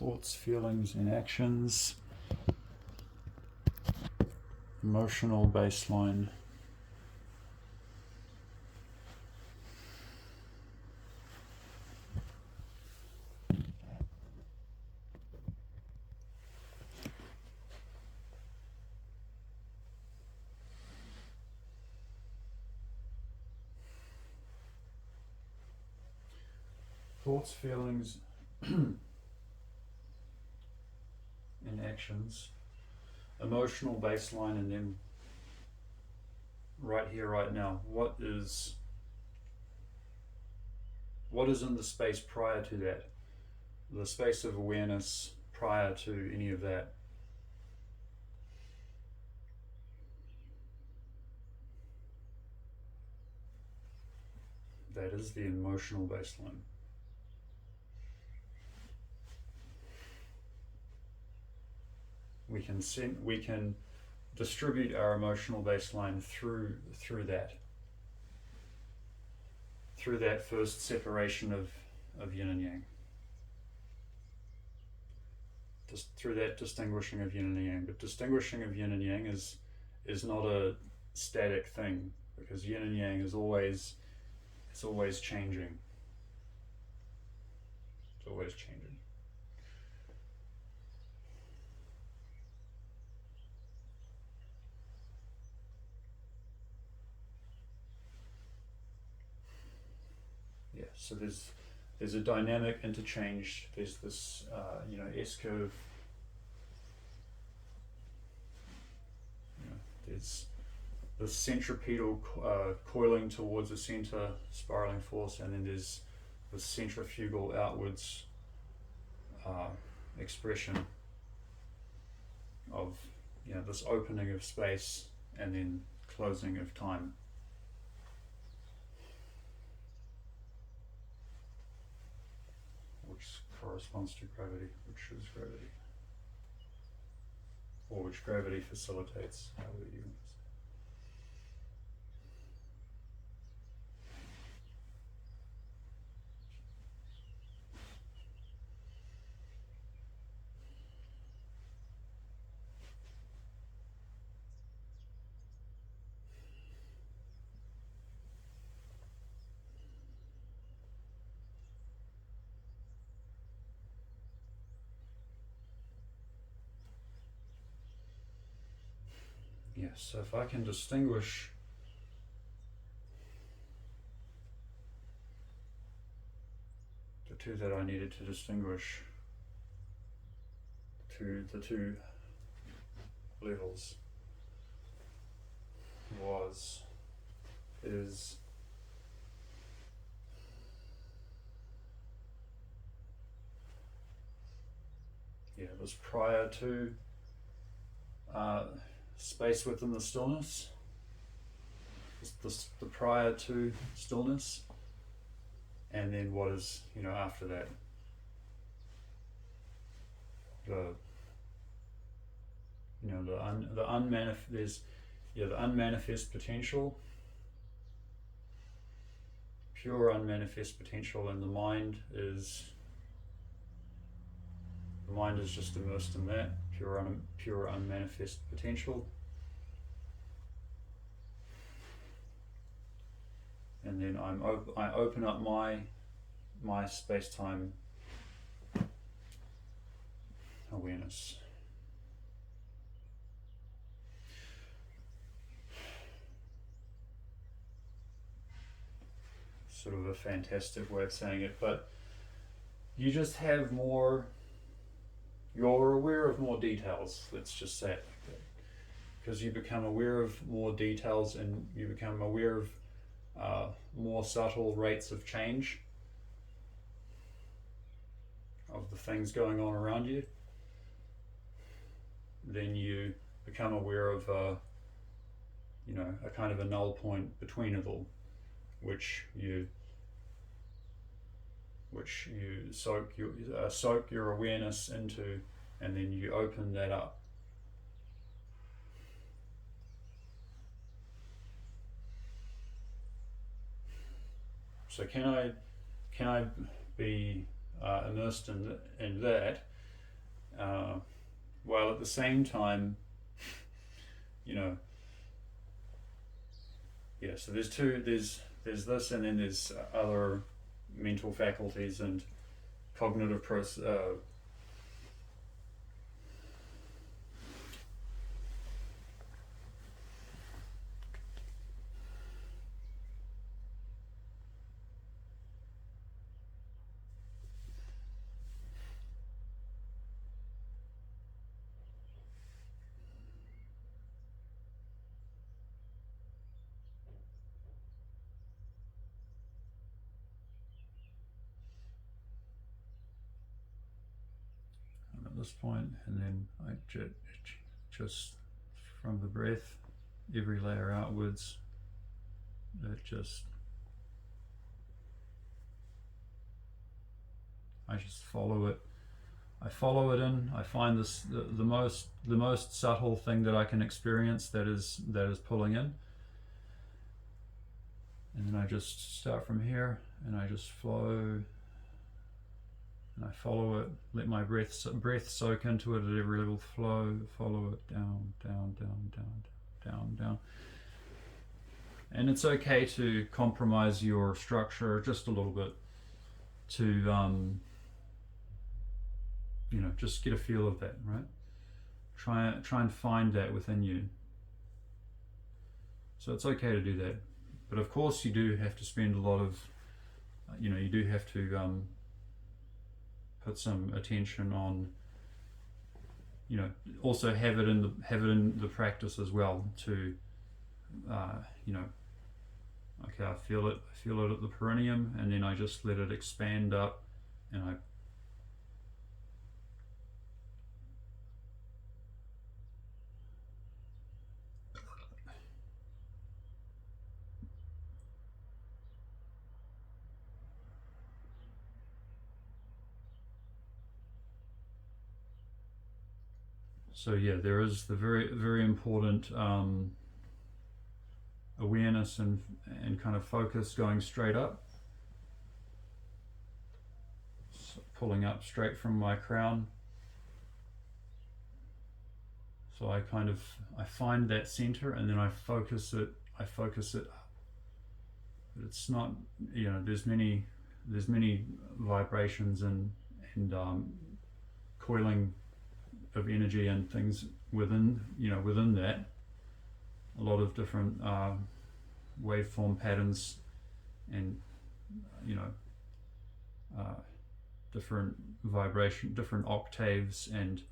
thoughts, feelings, and actions, emotional baseline. Thoughts, feelings, and actions, emotional baseline, and then right here, right now, what is in the space prior to that? The space of awareness prior to any of that. That is the emotional baseline. We can distribute our emotional baseline through that first separation of yin and yang, just through that distinguishing of yin and yang. But distinguishing of yin and yang is not a static thing, because yin and yang is always changing. It's always changing. Yeah, so there's a dynamic interchange. There's this S-curve. There's the centripetal coiling towards the center, spiraling force, and then there's the centrifugal outwards expression of this opening of space and then closing of time. Which corresponds to gravity, which is gravity, or which gravity facilitates, however you want to say. Yes, so if I can distinguish the two that I needed to distinguish, the two levels, is this prior to space within the stillness, the prior to stillness, and then what is after that, the unmanifest potential, pure unmanifest potential, and the mind is just immersed in that pure unmanifest potential. And then I open up my space-time awareness. Sort of a fantastic way of saying it, but you just have more. You're aware of more details, let's just say it like that. Because you become aware of more details and you become aware of more subtle rates of change of the things going on around you. Then you become aware of a kind of a null point between it all, which you soak your awareness into, and then you open that up. So can I be immersed in that while at the same time, so there's this, and then there's other mental faculties and cognitive this point, and then I just from the breath, every layer outwards, I just follow it. I follow it in. I find this the most subtle thing that I can experience that is pulling in, and then I just start from here, and I just flow. And I follow it, let my breath soak into it at every level, follow it down, down, down, down, down, down. And it's okay to compromise your structure just a little bit to, just get a feel of that, right? Try and find that within you. So it's okay to do that. But of course you do have to spend a lot of, you do have to put some attention on, also have it in the practice as well to, okay, I feel it at the perineum, and then I just let it expand up, and I So yeah, there is the very, very important awareness and kind of focus going straight up, so pulling up straight from my crown. So I find that center, and then I focus it up. But it's not, there's many vibrations and coiling of energy and things within that. A lot of different waveform patterns and different vibration, different octaves, and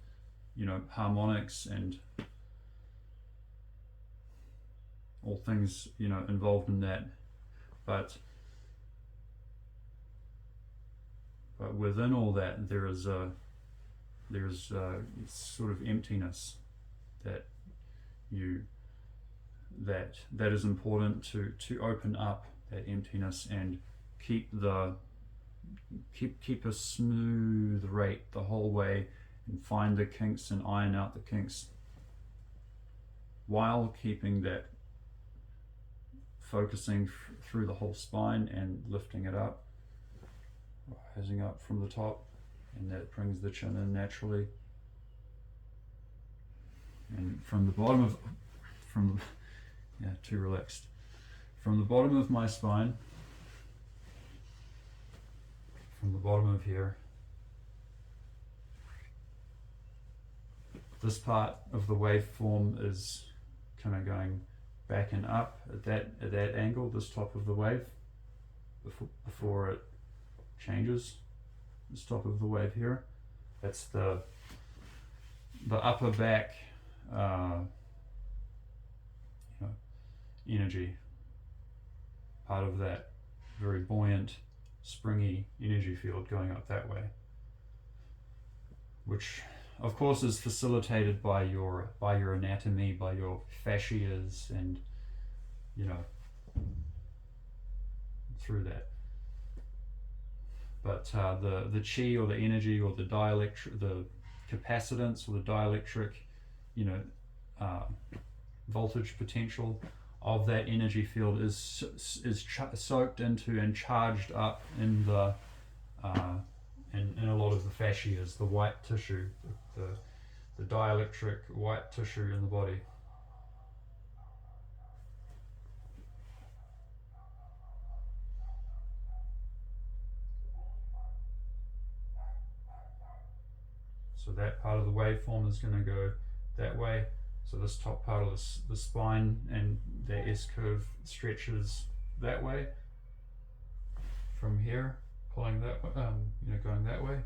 harmonics, and all things involved in that. But within all that, there's sort of emptiness that is important to open up that emptiness and keep a smooth rate the whole way, and find the kinks and iron out the kinks, while keeping that focusing through the whole spine and lifting it up, rising up from the top, and that brings the chin in naturally. And from the bottom too relaxed. From the bottom of my spine, from the bottom of here, this part of the waveform is kind of going back and up at that angle, this top of the wave, before it changes. This top of the wave here, that's the upper back energy, part of that very buoyant, springy energy field going up that way, which of course is facilitated by your anatomy, by your fascias, and through that. But the chi, or the energy, or the dielectric, the capacitance, or the dielectric, voltage potential of that energy field is soaked into and charged up in the in a lot of the fascias, the white tissue, the dielectric white tissue in the body. So that part of the waveform is going to go that way. So this top part of the spine and the S curve stretches that way from here, pulling that way, going that way.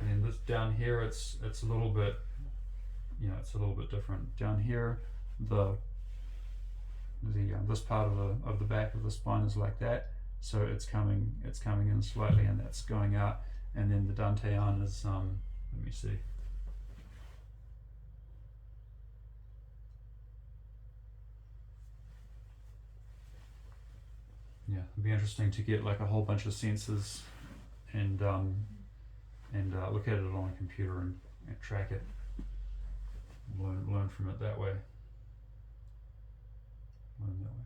And then this down here, it's a little bit, it's a little bit different. Down here, this part of the back of the spine is like that. So it's coming in slightly, and that's going out. And then the dantian is let me see. Yeah, it'd be interesting to get like a whole bunch of sensors and look at it on a computer and track it, learn from it that way. Learn that way.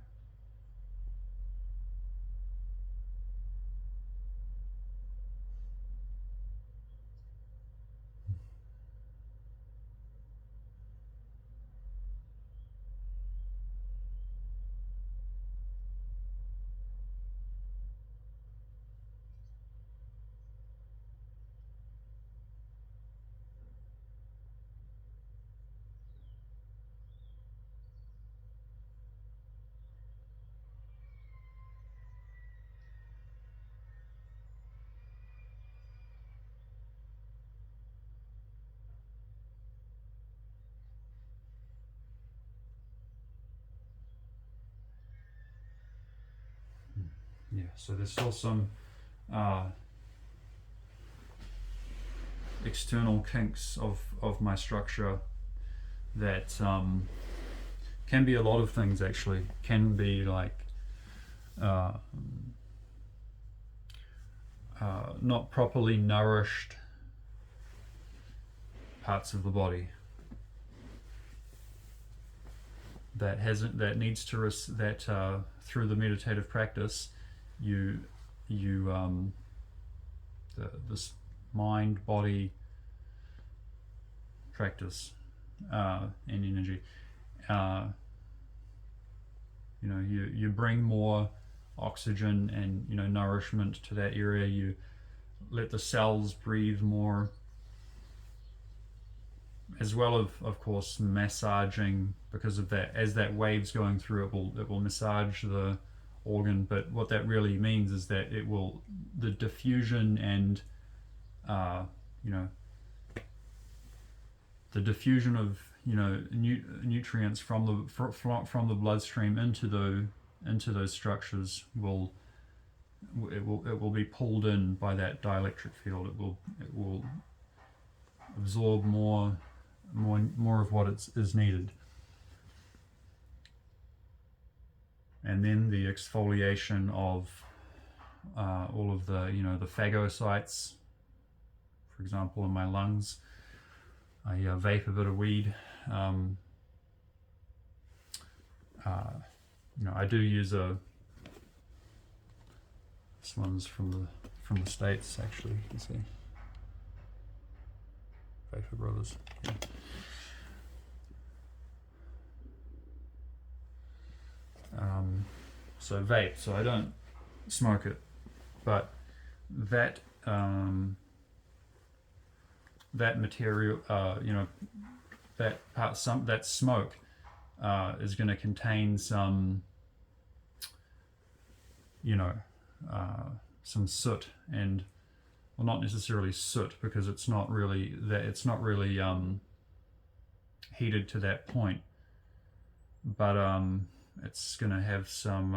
Yeah, so there's still some external kinks of my structure that can be a lot of things actually. Can be like not properly nourished parts of the body that needs to through the meditative practice this mind body practice and energy, you bring more oxygen and nourishment to that area. You let the cells breathe more, as well of course massaging, because of that, as that wave's going through, it will massage the organ. But what that really means is that the diffusion and the diffusion of nutrients from the bloodstream into those structures will be pulled in by that dielectric field. It will absorb more of what is needed. And then the exfoliation of all of the the phagocytes, for example, in my lungs. I vape a bit of weed. I do use this one's from the States actually. You can see, Vapor Brothers. Yeah. So vape. So I don't smoke it, but that material, that smoke is going to contain some, some soot, and well, not necessarily soot, because it's not really heated to that point, but it's going to have some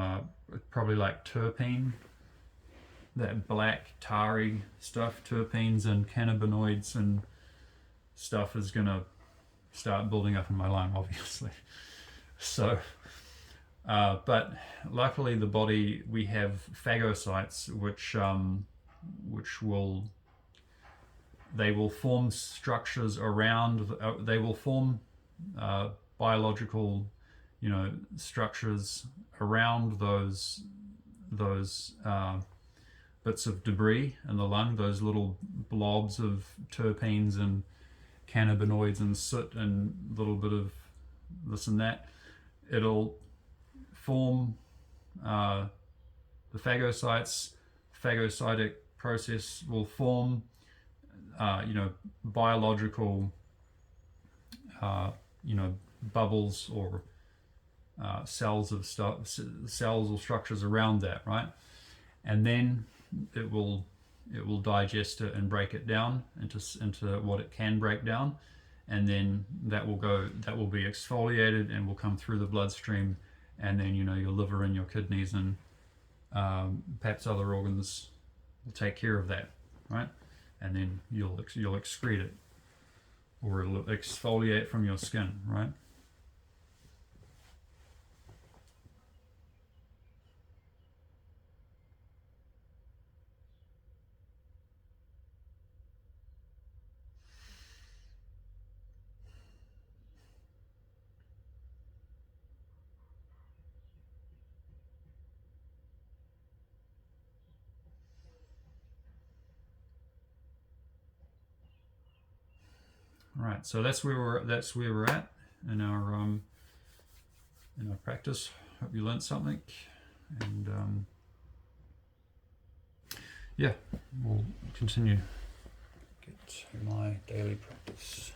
probably like terpene, that black tarry stuff. Terpenes and cannabinoids and stuff is going to start building up in my lung, obviously. So but luckily the body, we have phagocytes which will form structures around, they will form biological structures around those bits of debris in the lung, those little blobs of terpenes and cannabinoids and soot and a little bit of this and that, it'll form the phagocytic process will form biological bubbles or cells or structures around that, right? And then it will digest it and break it down into what it can break down, and then that will be exfoliated and will come through the bloodstream, and then your liver and your kidneys and perhaps other organs will take care of that, right? And then you'll excrete it, or it'll exfoliate from your skin, right? Right, so that's where we're at in our practice. Hope you learned something, and yeah, we'll continue. Get to my daily practice.